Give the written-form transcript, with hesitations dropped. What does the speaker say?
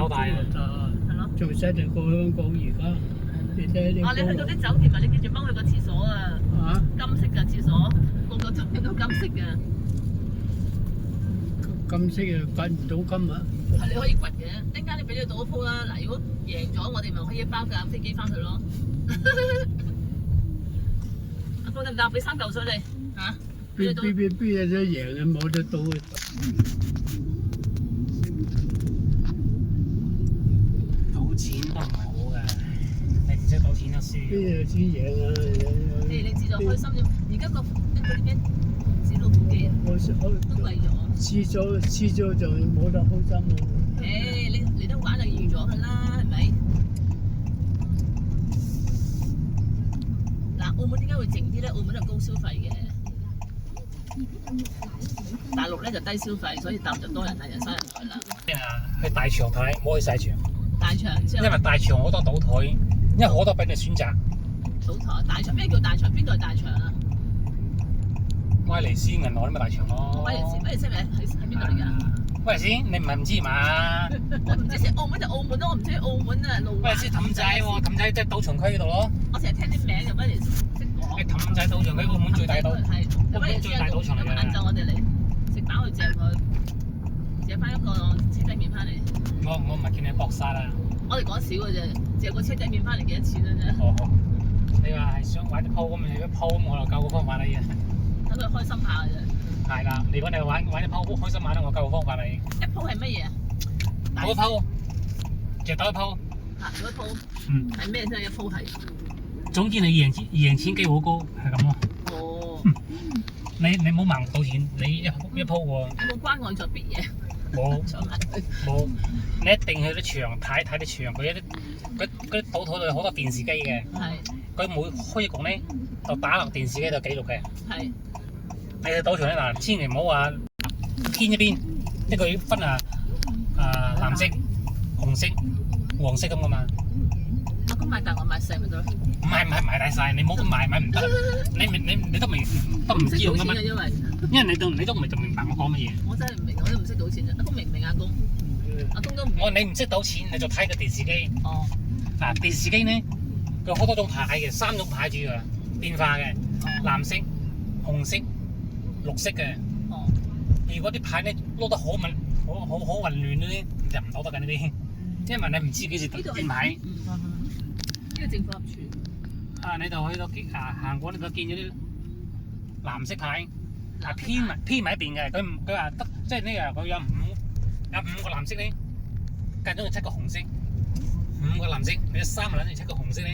好大啊！係咯。仲犀利過香港而家。你睇啲。啊！你去到啲酒店啊，你記住掹去個廁所啊！啊？金色嘅廁所，個個酒店都金色嘅。金色又掘唔到金啊！係你可以掘嘅，陣間你俾你賭一鋪啦。嗱，如果贏咗，我哋咪可以包架飛機翻去咯。阿哥得唔得？俾3嚿水你嚇。邊有得贏啊？冇得到啊！賭錢都唔好嘅，你唔識賭錢就輸。邊有錢贏啊？你自助開心啫。而家嗰啲咩紙老虎機啊，都貴咗。黐咗就冇得開心咯。你都玩就完咗㗎啦，係咪？嗱，澳門點解會靜啲咧？澳門係高消費嘅。大陸咧就低消費，所以大陸就多人係人山人海啦。去大場睇，唔好去細場。大場之後，因為大場好多賭台，因為好多俾你選擇。賭台大場咩叫大場？邊度係大場啊？威尼斯銀行啲咪大場咯。威尼斯咪喺邊度嚟㗎？威尼斯你唔係唔知嘛？我唔知食澳門就澳門咯，我唔知澳門啊路。威尼斯氹仔喎，氹仔即係賭場區嗰度咯。我成日聽啲名嘅威尼斯識講。誒氹仔賭場區澳門最大賭，澳門最大賭場嚟嘅。晏晝我哋嚟食飽去借佢，借翻一個車仔麵翻嚟。我唔係叫你搏殺啊！我哋講少嘅啫，借個車仔麵翻嚟幾多錢嘅啫？哦，你話係想玩隻鋪咁，你一鋪咁我就教個方法你嘅。等佢開心下嘅啫。係啦，如果你玩隻鋪開心玩，我教個方法你。一鋪係乜嘢啊？賭一鋪，就賭一鋪。嚇，賭一鋪。嗯。係咩啫？一鋪係。總之你贏錢機會好高，係咁咯。哦。你唔好盲目賭錢，你一鋪喎。有冇關愛作別嘢？冇，冇，你一定去啲場睇啲場，佢啲賭台度有好多電視機嘅。係。佢每開一局咧，就打落電視機度記錄嘅。係。你去賭場咧嗱，千祈唔好話偏一邊，即係佢分藍色、紅色、黃色咁噶嘛。咁買大我買細咪得咯。唔係買大晒，你冇咁買唔得。你都唔知用噶嘛？因為你都唔明白我講乜嘢。我真係唔明，我都唔識賭錢啫。阿公明唔明阿公？阿公都唔明。我話你唔識賭錢，你就睇個電視機。哦。嗱，電視機咧，佢有好多種牌嘅，3種牌主要變化嘅，藍色、紅色、綠色嘅。哦。如果啲牌咧撈得好混亂嗰啲，就唔賭得緊呢啲，因為你唔知幾時變牌。呢個政府合署。你就去到行過，你就見咗啲藍色牌，偏埋一邊嘅。佢話得，即係呢個佢有5個藍色咧，間中有7個紅色，5個藍色，你3個藍色7個紅色咧。